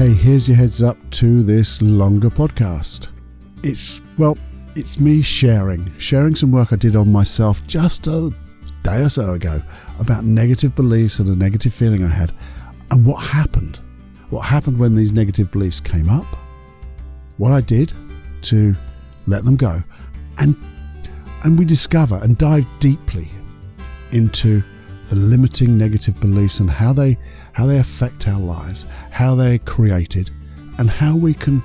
Hey, here's your heads up to this longer podcast. It's me sharing some work I did on myself just a day or so ago about negative beliefs and a negative feeling I had, and what happened when these negative beliefs came up, what I did to let them go, and we discover and dive deeply into the limiting negative beliefs and how they affect our lives, how they're created, and how we can,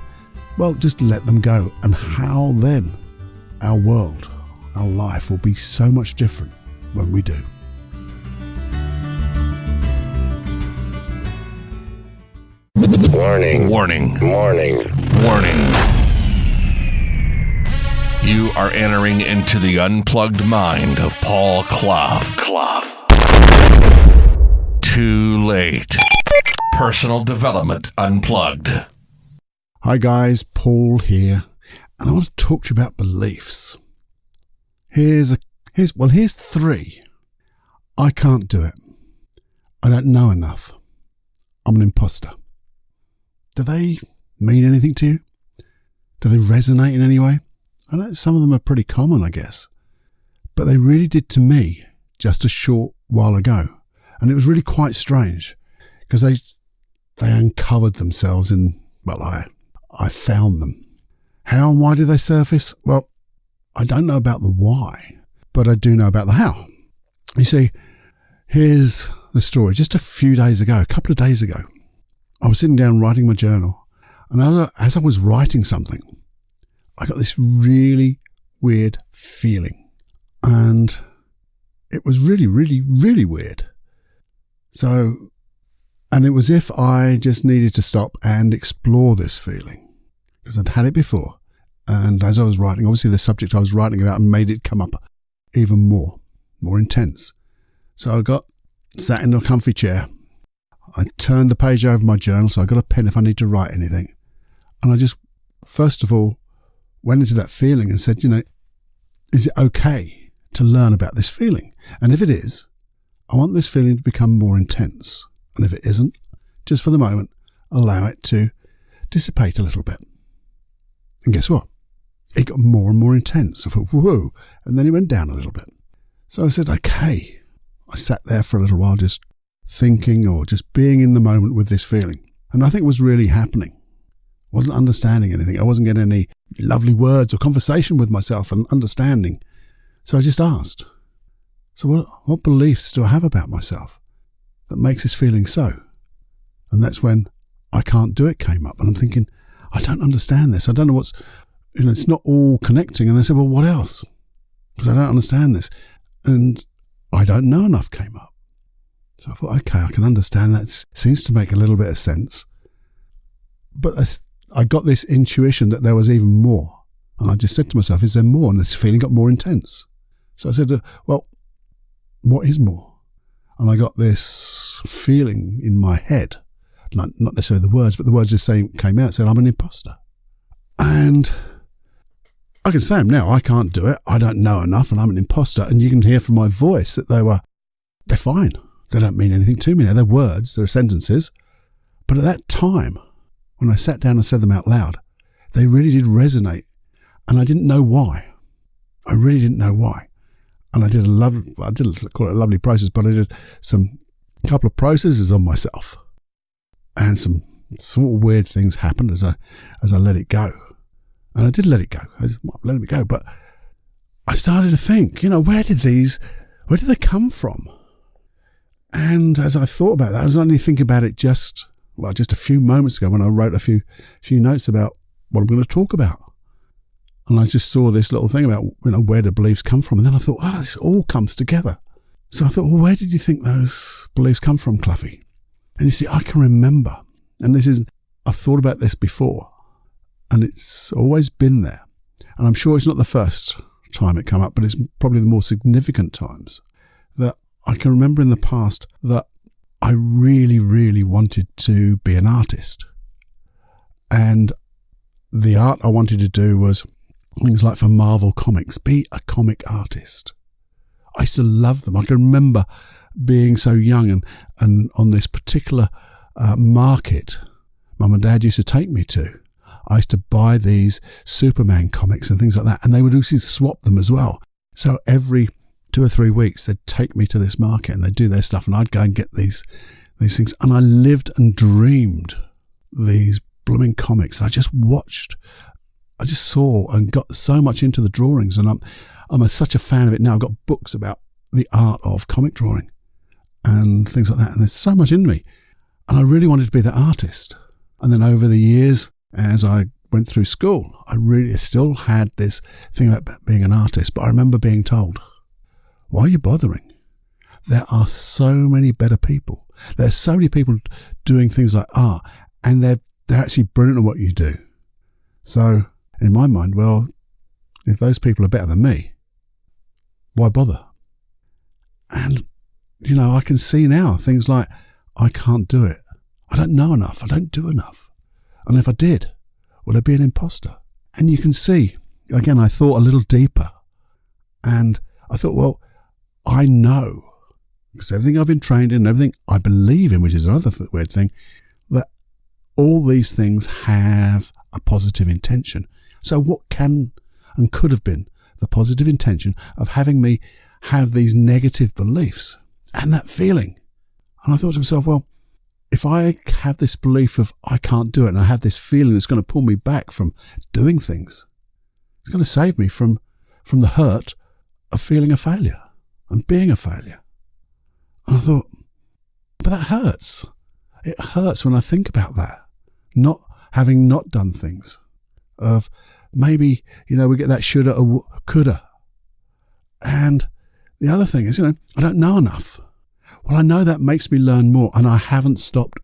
just let them go, and how then our world, our life will be so much different when we do. Warning. You are entering into the unplugged mind of Paul Clough. Too late. Personal Development Unplugged. Hi guys, Paul here, and I want to talk to you about beliefs. Here's three. I can't do it. I don't know enough. I'm an imposter. Do they mean anything to you? Do they resonate in any way? I know some of them are pretty common, I guess, but they really did to me just a short while ago. And it was really quite strange because they uncovered themselves in, I found them. How and why did they surface? Well, I don't know about the why, but I do know about the how. You see, here's the story. Just a couple of days ago, I was sitting down writing my journal, and as I was writing something, I got this really weird feeling, and it was really, really, really weird. So, and it was if I just needed to stop and explore this feeling, because I'd had it before. And as I was writing, obviously the subject I was writing about made it come up even more intense. So I sat in a comfy chair. I turned the page over my journal, so I got a pen if I need to write anything. And I just, first of all, went into that feeling and said, is it okay to learn about this feeling? And if it is, I want this feeling to become more intense. And if it isn't, just for the moment, allow it to dissipate a little bit. And guess what? It got more and more intense. I thought, whoa. And then it went down a little bit. So I said, okay. I sat there for a little while just thinking or just being in the moment with this feeling. And nothing was really happening. I wasn't understanding anything. I wasn't getting any lovely words or conversation with myself and understanding. So I just asked, so what beliefs do I have about myself that makes this feeling so? And that's when I can't do it came up. And I'm thinking, I don't understand this. I don't know what's, it's not all connecting. And they said, well, what else? Because I don't understand this. And I don't know enough came up. So I thought, okay, I can understand that. It seems to make a little bit of sense. But I got this intuition that there was even more. And I just said to myself, is there more? And this feeling got more intense. So I said, what is more? And I got this feeling in my head, not necessarily the words, but the words just came out, said, I'm an imposter. And I can say them now, I can't do it, I don't know enough, and I'm an imposter. And you can hear from my voice that they're fine. They don't mean anything to me now. They're words, they're sentences. But at that time, when I sat down and said them out loud, they really did resonate. And I didn't know why. I really didn't know why. And I didn't call it a lovely process, but I did a couple of processes on myself. And some sort of weird things happened as I let it go. And I did let it go. I was letting it go. But I started to think, where did they come from? And as I thought about that, I was only thinking about it just a few moments ago when I wrote a few notes about what I'm going to talk about. And I just saw this little thing about, where do beliefs come from? And then I thought, this all comes together. So I thought, well, where did you think those beliefs come from, Cluffy? And you see, I can remember, and I've thought about this before, and it's always been there. And I'm sure it's not the first time it came up, but it's probably the more significant times that I can remember in the past that I really, really wanted to be an artist. And the art I wanted to do was things like for Marvel Comics, be a comic artist. I used to love them. I can remember being so young and on this particular market Mum and Dad used to take me to. I used to buy these Superman comics and things like that, and they would also swap them as well. So every 2 or 3 weeks, they'd take me to this market and they'd do their stuff, and I'd go and get these things. And I lived and dreamed these blooming comics. I just watched, I just saw and got so much into the drawings, and I'm such a fan of it now. I've got books about the art of comic drawing and things like that, and there's so much in me. And I really wanted to be that artist. And then over the years, as I went through school, I really still had this thing about being an artist. But I remember being told, why are you bothering? There are so many better people. There are so many people doing things like art, and they're actually brilliant at what you do. So in my mind, well, if those people are better than me, why bother? And, I can see now things like, I can't do it. I don't know enough. I don't do enough. And if I did, would I be an imposter? And you can see, again, I thought a little deeper. And I thought, well, I know, because everything I've been trained in, everything I believe in, which is another weird thing, that all these things have a positive intention. So what can and could have been the positive intention of having me have these negative beliefs and that feeling? And I thought to myself, well, if I have this belief of I can't do it, and I have this feeling that's going to pull me back from doing things, it's going to save me from the hurt of feeling a failure and being a failure. And I thought, but that hurts. It hurts when I think about that, not having not done things, of maybe, we get that shoulda or coulda. And the other thing is, I don't know enough. Well, I know that makes me learn more, and I haven't stopped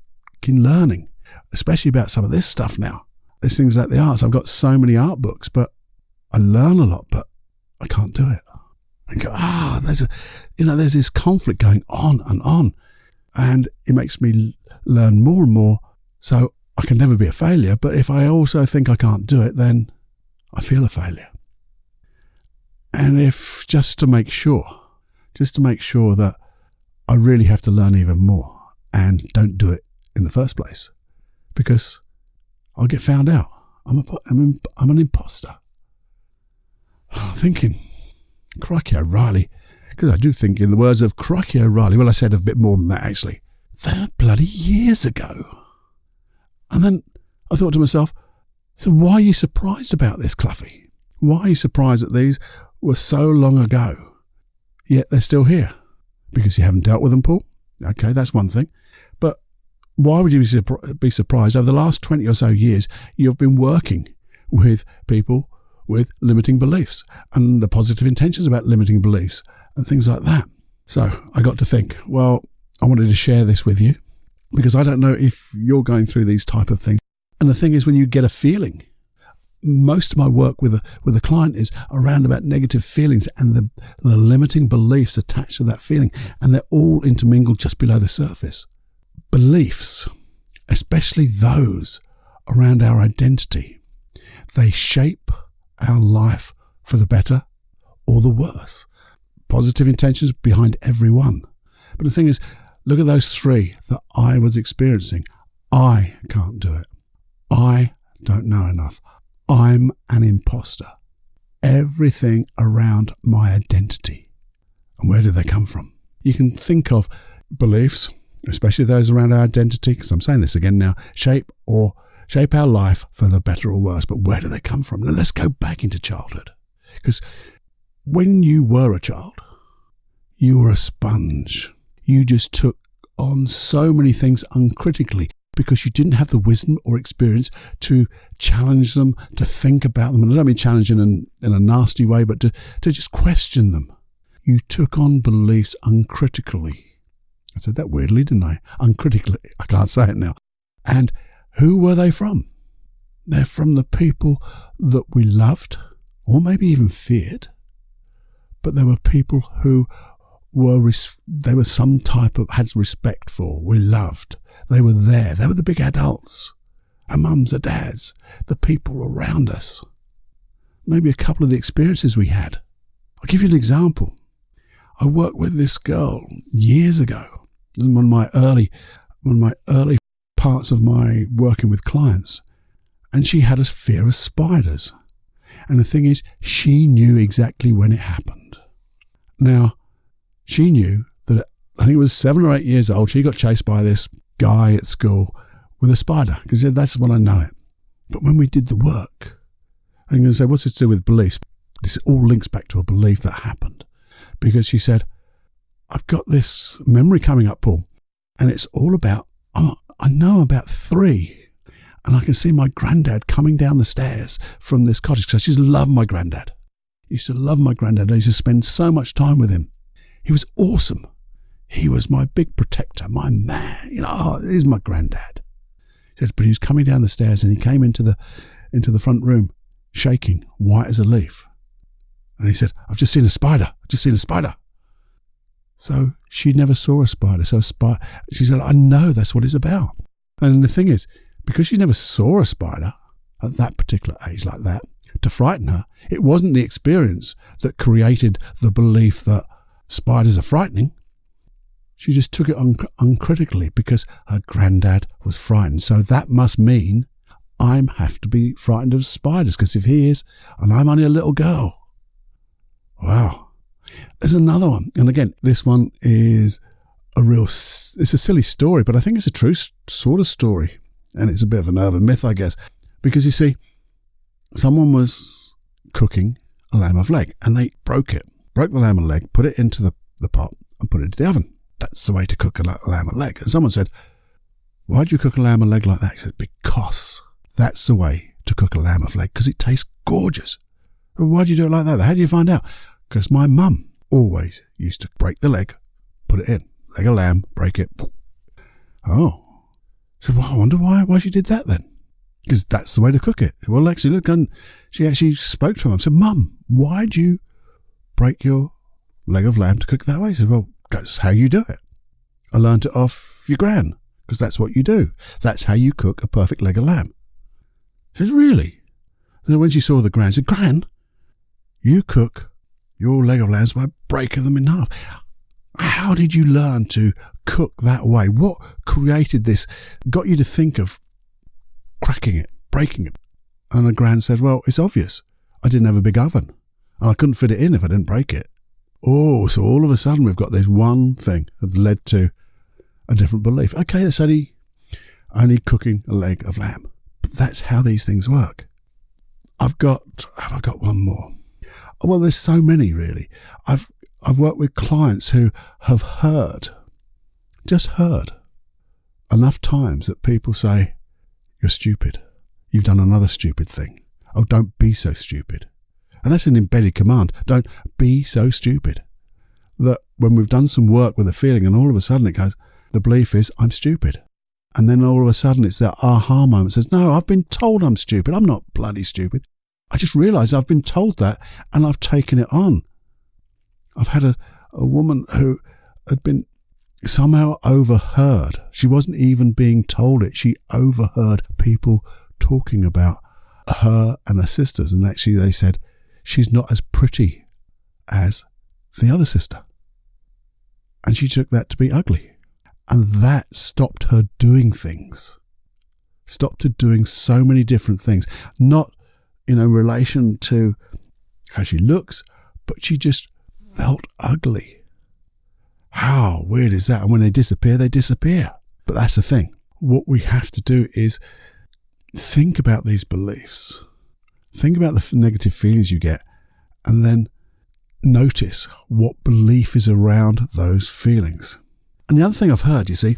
learning, especially about some of this stuff now. There's things like the arts. I've got so many art books, but I learn a lot, but I can't do it. And go, there's this conflict going on, and it makes me learn more and more. So I can never be a failure. But if I also think I can't do it, then I feel a failure. And if just to make sure that I really have to learn even more and don't do it in the first place, because I'll get found out. I'm an imposter. I'm thinking, Crikey O'Reilly, because I do think in the words of Crikey O'Reilly, well, I said a bit more than that actually. That bloody years ago. And then I thought to myself, so why are you surprised about this, Cluffy? Why are you surprised that these were so long ago, yet they're still here? Because you haven't dealt with them, Paul? Okay, that's one thing. But why would you be surprised? Over the last 20 or so years, you've been working with people with limiting beliefs and the positive intentions about limiting beliefs and things like that. So I got to think, well, I wanted to share this with you because I don't know if you're going through these type of things. And the thing is, when you get a feeling, most of my work with a client is around about negative feelings and the limiting beliefs attached to that feeling, and they're all intermingled just below the surface. Beliefs, especially those around our identity, they shape our life for the better or the worse. Positive intentions behind every one. But the thing is, look at those 3 that I was experiencing. I can't do it. I don't know enough. I'm an imposter. Everything around my identity. And where do they come from? You can think of beliefs, especially those around our identity, because I'm saying this again now, shape our life for the better or worse. But where do they come from? Now let's go back into childhood. Because when you were a child, you were a sponge. You just took on so many things uncritically, because you didn't have the wisdom or experience to challenge them, to think about them. And I don't mean challenging in a nasty way, but to just question them. You took on beliefs uncritically. I said that weirdly, didn't I? Uncritically. I can't say it now. And who were they from? They're from the people that we loved, or maybe even feared. But there were people who they were some type of, had respect for, we loved. They were there. They were the big adults, our mums, our dads, the people around us. Maybe a couple of the experiences we had. I'll give you an example. I worked with this girl years ago. This is one of my early parts of my working with clients, and she had a fear of spiders. And the thing is, she knew exactly when it happened. Now, she knew that I think it was 7 or 8 years old, she got chased by this guy at school with a spider, because he said, that's when I know it. But when we did the work, I'm going to say, what's this to do with beliefs? This all links back to a belief that happened. Because she said, I've got this memory coming up, Paul, and it's all about, I know about 3, and I can see my granddad coming down the stairs from this cottage, because I just love my granddad. I used to love my granddad. I used to spend so much time with him. He was awesome. He was my big protector, my man. He's my granddad. He said, but he was coming down the stairs, and he came into the front room, shaking, white as a leaf. And he said, I've just seen a spider. I've just seen a spider. So she never saw a spider. So she said, I know that's what it's about. And the thing is, because she never saw a spider at that particular age like that, to frighten her, it wasn't the experience that created the belief that spiders are frightening. She just took it uncritically because her granddad was frightened. So that must mean I have to be frightened of spiders, because if he is, and I'm only a little girl. Wow. There's another one. And again, this one is it's a silly story, but I think it's a true sort of story. And it's a bit of an urban myth, I guess. Because you see, someone was cooking a lamb of leg, and they broke the lamb of leg, put it into the pot, and put it into the oven. That's the way to cook a lamb of leg. And someone said, why do you cook a lamb of leg like that? He said, because that's the way to cook a lamb of leg, because it tastes gorgeous. Well, why do you do it like that? How do you find out? Because my mum always used to break the leg, put it in, leg of lamb, break it. Oh. So I wonder why she did that then. Because that's the way to cook it. Well, Lexi, look, and she actually spoke to him and said, Mum, why do you break your leg of lamb to cook that way? She said, well, that's how you do it. I learned it off your gran, because that's what you do. That's how you cook a perfect leg of lamb. She said, really? So when she saw the gran, she said, Gran, you cook your leg of lambs by breaking them in half. How did you learn to cook that way? What created this, got you to think of cracking it, breaking it? And the gran said, well, it's obvious. I didn't have a big oven, and I couldn't fit it in if I didn't break it. Oh, so all of a sudden we've got this one thing that led to a different belief. Okay, that's only cooking a leg of lamb. But that's how these things work. Have I got one more? Well, there's so many, really. I've worked with clients who have just heard enough times that people say, you're stupid. You've done another stupid thing. Oh, don't be so stupid. And that's an embedded command. Don't be so stupid. That when we've done some work with a feeling, and all of a sudden it goes, the belief is, I'm stupid. And then all of a sudden it's that aha moment. Says, no, I've been told I'm stupid. I'm not bloody stupid. I just realised I've been told that, and I've taken it on. I've had a woman who had been somehow overheard. She wasn't even being told it. She overheard people talking about her and her sisters. And actually they said, she's not as pretty as the other sister. And she took that to be ugly. And that stopped her doing things. Stopped her doing so many different things. Not in relation to how she looks, but she just felt ugly. How weird is that? And when they disappear, they disappear. But that's the thing. What we have to do is think about these beliefs. Think about the negative feelings you get, and then notice what belief is around those feelings. And the other thing I've heard, you see,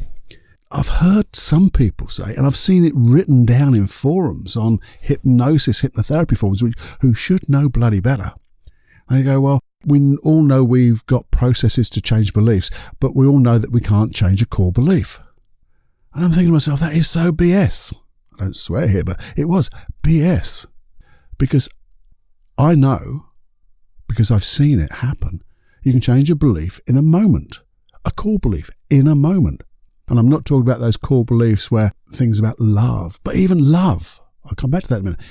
I've heard some people say, and I've seen it written down in forums on hypnosis, hypnotherapy forums, who should know bloody better. And they go, well, we all know we've got processes to change beliefs, but we all know that we can't change a core belief. And I'm thinking to myself, that is so BS. I don't swear here, but it was BS. Because I know, because I've seen it happen, you can change a belief in a moment, a core belief in a moment. And I'm not talking about those core beliefs where things about love, but even love, I'll come back to that in a minute,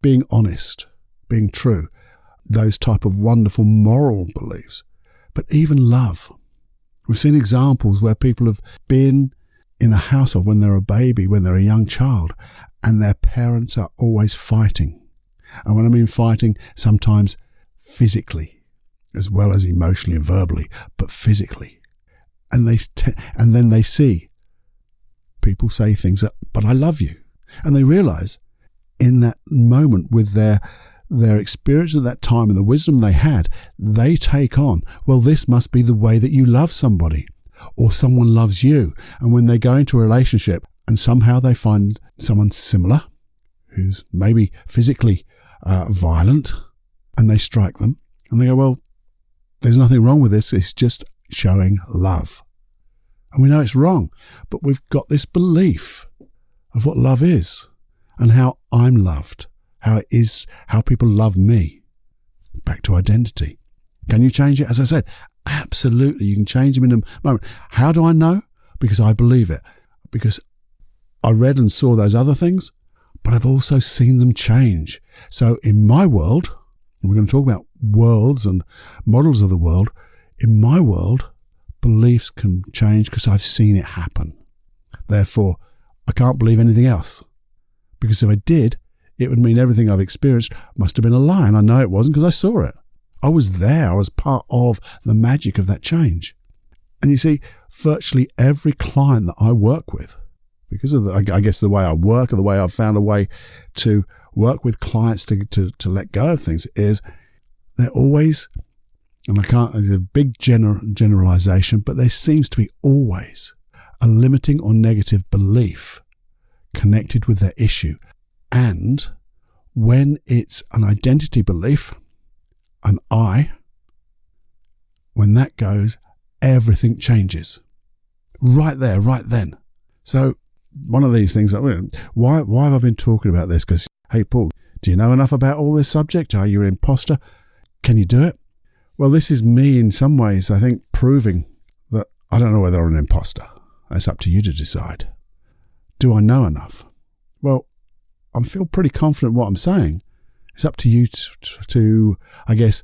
being honest, being true, those type of wonderful moral beliefs, but even love. We've seen examples where people have been in a household when they're a baby, when they're a young child, and their parents are always fighting. And when I mean fighting, sometimes physically, as well as emotionally and verbally, but physically. And then they see people say things that, but I love you. And they realize in that moment with their experience at that time and the wisdom they had, they take on, well, this must be the way that you love somebody or someone loves you. And when they go into a relationship and somehow they find someone similar who's maybe physically violent, and they strike them and they go, well, there's nothing wrong with this. It's just showing love. And we know it's wrong, but we've got this belief of what love is and how I'm loved, how it is, how people love me. Back to identity. Can you change it? As I said, absolutely. You can change them in a moment. How do I know? Because I believe it. Because I read and saw those other things, but I've also seen them change. So in my world, and we're going to talk about worlds and models of the world, in my world, beliefs can change because I've seen it happen. Therefore, I can't believe anything else. Because if I did, it would mean everything I've experienced must have been a lie. And I know it wasn't because I saw it. I was there. I was part of the magic of that change. And you see, virtually every client that I work with, because of I guess the way I work or the way I've found a way to work with clients to let go of things, is they're always, and it's a big generalization, but there seems to be always a limiting or negative belief connected with their issue. And when it's an identity belief, an I, when that goes, everything changes. Right there, right then. So one of these things, why have I been talking about this? Because, hey, Paul, do you know enough about all this subject? Are you an imposter? Can you do it? Well, this is me in some ways, I think, proving that I don't know whether I'm an imposter. It's up to you to decide. Do I know enough? Well, I feel pretty confident in what I'm saying. It's up to you to I guess,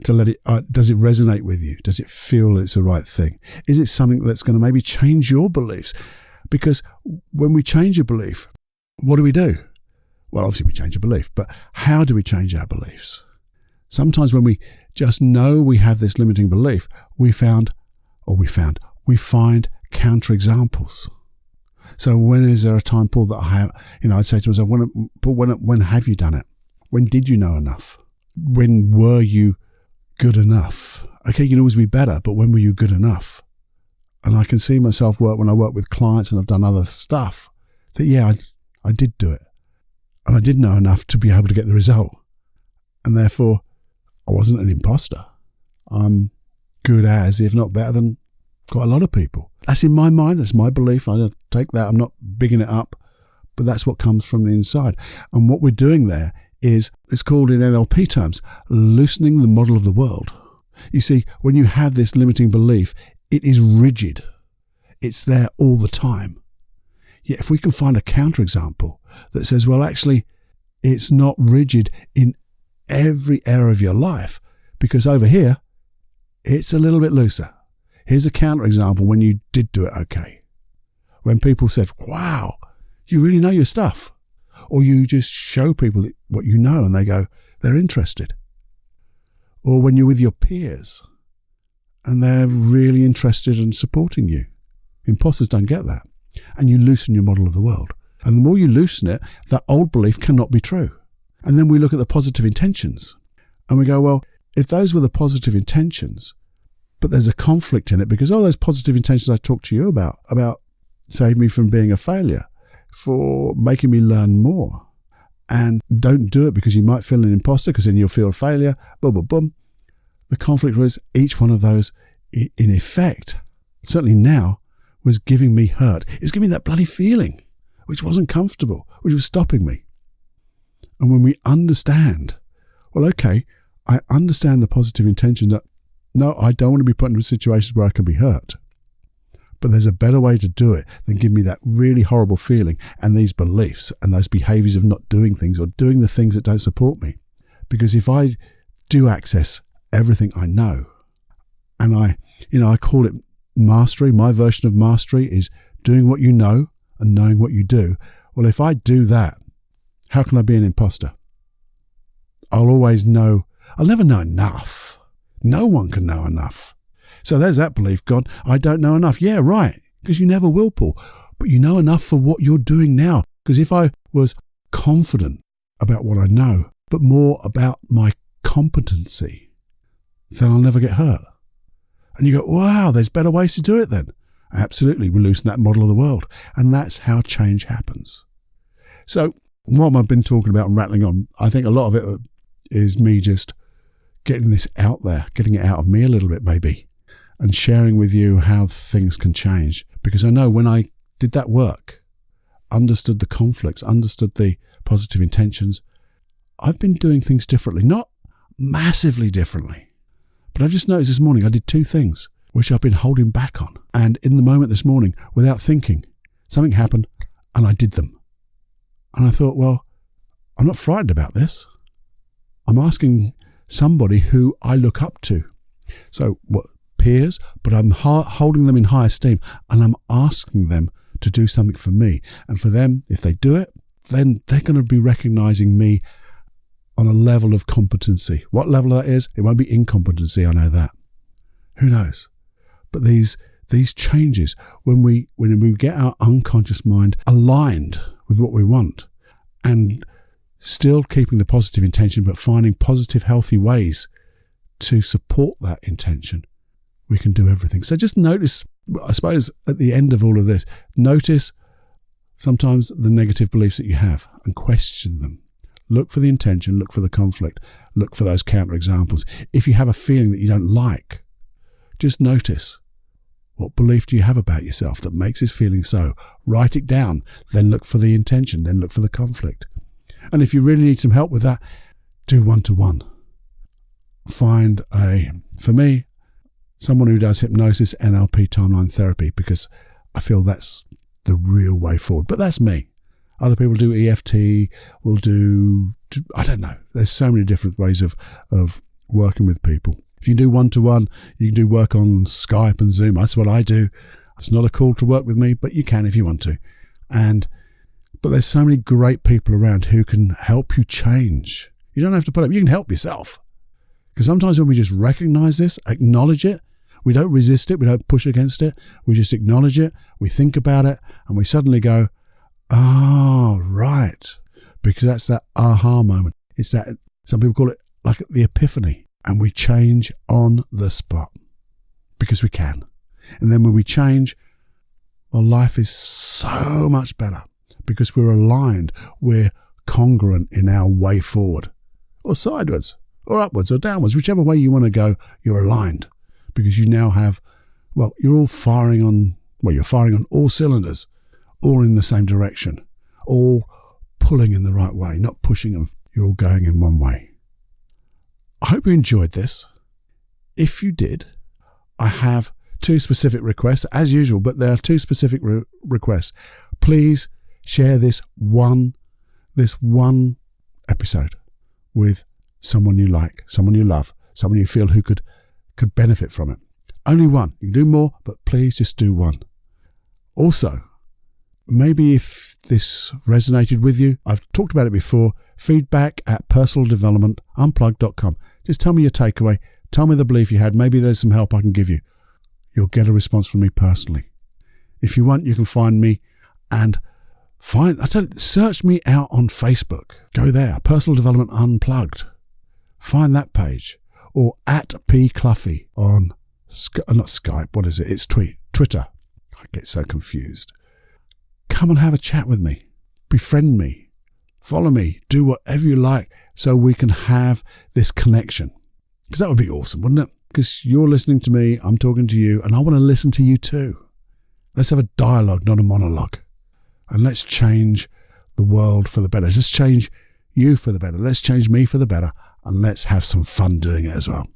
to let it, does it resonate with you? Does it feel it's the right thing? Is it something that's going to maybe change your beliefs? Because when we change a belief, what do? Well, obviously we change a belief, but how do we change our beliefs? Sometimes when we just know we have this limiting belief, we find counterexamples. So when is there a time, Paul, that I'd say to myself, Paul, when have you done it? When did you know enough? When were you good enough? Okay, you can always be better, but when were you good enough? And I can see myself work when I work with clients and I've done other stuff that, yeah, I did do it. And I did know enough to be able to get the result. And therefore, I wasn't an imposter. I'm good as, if not better than, quite a lot of people. That's in my mind. That's my belief. I don't take that. I'm not bigging it up. But that's what comes from the inside. And what we're doing there is, it's called in NLP terms, loosening the model of the world. You see, when you have this limiting belief, it is rigid. It's there all the time. Yet if we can find a counterexample that says, well, actually, it's not rigid in every area of your life, because over here, it's a little bit looser. Here's a counterexample when you did do it okay. When people said, wow, you really know your stuff. Or you just show people what you know and they go, they're interested. Or when you're with your peers and they're really interested in supporting you. Imposters don't get that. And you loosen your model of the world. And the more you loosen it, that old belief cannot be true. And then we look at the positive intentions and we go, well, if those were the positive intentions, but there's a conflict in it because all those positive intentions I talked to you about save me from being a failure, for making me learn more, and don't do it because you might feel an imposter because then you'll feel a failure, boom, boom, boom. The conflict was each one of those, in effect, certainly now, was giving me hurt. It was giving me that bloody feeling, which wasn't comfortable, which was stopping me. And when we understand, well, okay, I understand the positive intention that, no, I don't want to be put into situations where I can be hurt. But there's a better way to do it than give me that really horrible feeling and these beliefs and those behaviors of not doing things or doing the things that don't support me. Because if I do access everything I know, and I call it mastery, my version of mastery is doing what you know and knowing what you do. Well, if I do that, how can I be an imposter? I'll always know. I'll never know enough. No one can know enough. So there's that belief gone. I don't know enough. Yeah, right. Because you never will, Paul. But you know enough for what you're doing now. Because if I was confident about what I know, but more about my competency, then I'll never get hurt. And you go, wow, there's better ways to do it then. Absolutely. We loosen that model of the world. And that's how change happens. So what I've been talking about and rattling on, I think a lot of it is me just getting this out there, getting it out of me a little bit maybe, and sharing with you how things can change. Because I know when I did that work, understood the conflicts, understood the positive intentions, I've been doing things differently, not massively differently. But I've just noticed this morning I did two things which I've been holding back on. And in the moment this morning, without thinking, something happened and I did them. And I thought, well, I'm not frightened about this. I'm asking somebody who I look up to. So what, peers, but I'm holding them in high esteem and I'm asking them to do something for me. And for them, if they do it, then they're going to be recognizing me on a level of competency. What level that is, it won't be incompetency, I know that. Who knows? But these changes, when we get our unconscious mind aligned with what we want and still keeping the positive intention, but finding positive, healthy ways to support that intention, we can do everything. So just notice, I suppose, at the end of all of this, notice sometimes the negative beliefs that you have and question them. Look for the intention, look for the conflict, look for those counterexamples. If you have a feeling that you don't like, just notice, what belief do you have about yourself that makes this feeling so? Write it down, then look for the intention, then look for the conflict. And if you really need some help with that, do one-to-one. Find for me, someone who does hypnosis, NLP, timeline therapy, because I feel that's the real way forward. But that's me. Other people do EFT, will do, I don't know. There's so many different ways of working with people. If you do one-to-one, you can do work on Skype and Zoom. That's what I do. It's not a call to work with me, but you can if you want to. But there's so many great people around who can help you change. You don't have to put up, you can help yourself. Because sometimes when we just recognize this, acknowledge it, we don't resist it, we don't push against it, we just acknowledge it, we think about it, and we suddenly go, oh, right. Because that's that aha moment. It's that, some people call it like the epiphany. And we change on the spot. Because we can. And then when we change, well, life is so much better. Because we're aligned, we're congruent in our way forward. Or sideways, or upwards, or downwards. Whichever way you want to go, you're aligned. Because you now have, well, you're all firing on all cylinders. All in the same direction, all pulling in the right way, not pushing them. You're all going in one way. I hope you enjoyed this. If you did, I have two specific requests, as usual, but there are two specific requests. Please share this one episode with someone you like, someone you love, someone you feel who could benefit from it. Only one. You can do more, but please just do one. Also, maybe if this resonated with you, I've talked about it before, feedback@personaldevelopmentunplugged.com. Just tell me your takeaway. Tell me the belief you had. Maybe there's some help I can give you. You'll get a response from me personally. If you want, you can find me and search me out on Facebook. Go there, Personal Development Unplugged. Find that page. Or @pcluffy on, not Skype, what is it? It's Twitter. I get so confused. Come and have a chat with me. Befriend me. Follow me. Do whatever you like so we can have this connection. Because that would be awesome, wouldn't it? Because you're listening to me, I'm talking to you, and I want to listen to you too. Let's have a dialogue, not a monologue. And let's change the world for the better. Let's change you for the better. Let's change me for the better. And let's have some fun doing it as well.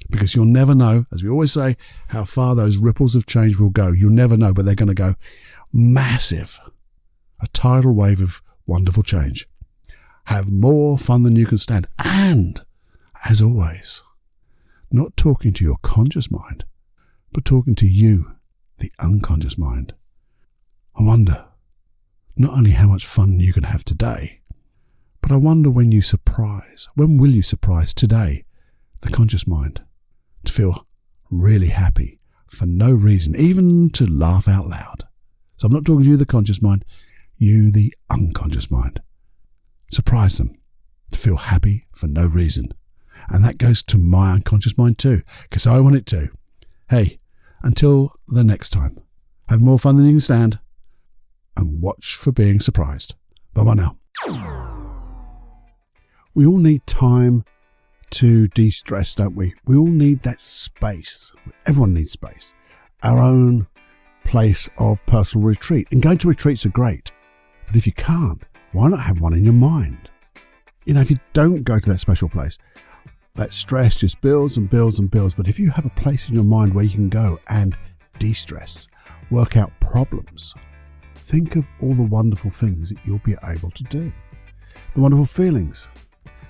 Because you'll never know, as we always say, how far those ripples of change will go. You'll never know, but they're going to go massive. A tidal wave of wonderful change. Have more fun than you can stand. And, as always, not talking to your conscious mind, but talking to you, the unconscious mind. I wonder not only how much fun you can have today, but I wonder when will you surprise today the conscious mind to feel really happy for no reason, even to laugh out loud. So I'm not talking to you, the conscious mind, you, the unconscious mind. Surprise them to feel happy for no reason. And that goes to my unconscious mind too, because I want it to. Hey, until the next time, have more fun than you can stand and watch for being surprised. Bye-bye now. We all need time to de-stress, don't we? We all need that space. Everyone needs space. Our own place of personal retreat. And going to retreats are great. But if you can't, why not have one in your mind? You know, if you don't go to that special place, that stress just builds and builds and builds. But if you have a place in your mind where you can go and de-stress, work out problems, think of all the wonderful things that you'll be able to do. The wonderful feelings.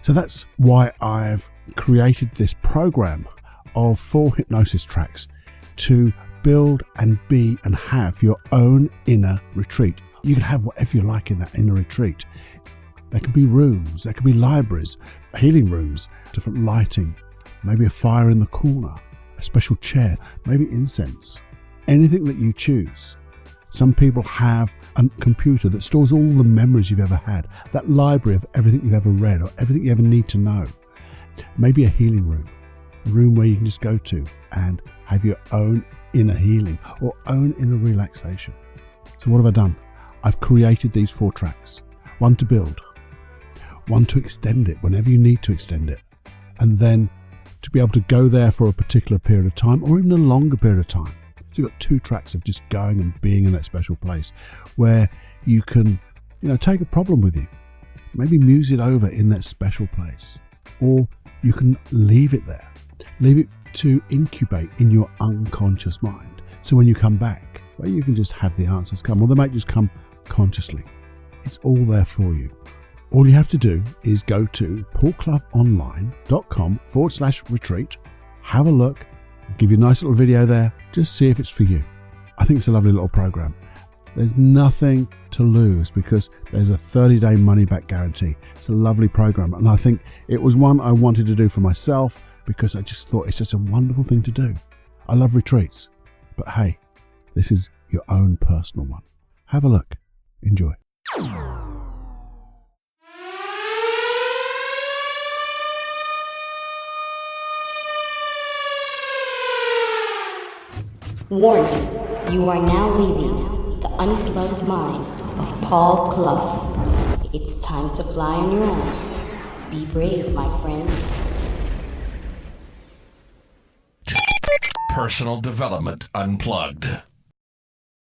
So that's why I've created this program of 4 hypnosis tracks to build and be and have your own inner retreat. You can have whatever you like in that inner retreat. There could be rooms, there could be libraries, healing rooms, different lighting, maybe a fire in the corner, a special chair, maybe incense, anything that you choose. Some people have a computer that stores all the memories you've ever had, that library of everything you've ever read or everything you ever need to know. Maybe a healing room, a room where you can just go to and have your own inner healing or own inner relaxation. So what have I done? I've created these 4 tracks. One to build, one to extend it whenever you need to extend it, and then to be able to go there for a particular period of time or even a longer period of time. So you've got 2 tracks of just going and being in that special place where you can, take a problem with you, maybe muse it over in that special place, or you can leave it there, leave it to incubate in your unconscious mind. So when you come back, well, you can just have the answers come, or they might just come consciously. It's all there for you. All you have to do is go to paulcloughonline.com/retreat, have a look, give you a nice little video there, just see if it's for you. I think it's a lovely little program. There's nothing to lose because there's a 30-day money-back guarantee. It's a lovely program, and I think it was one I wanted to do for myself because I just thought it's just a wonderful thing to do. I love retreats, but hey, this is your own personal one. Have a look. Enjoy. Warning, you are now leaving the unplugged mind of Paul Clough. It's time to fly on your own. Be brave, my friend. Personal Development Unplugged.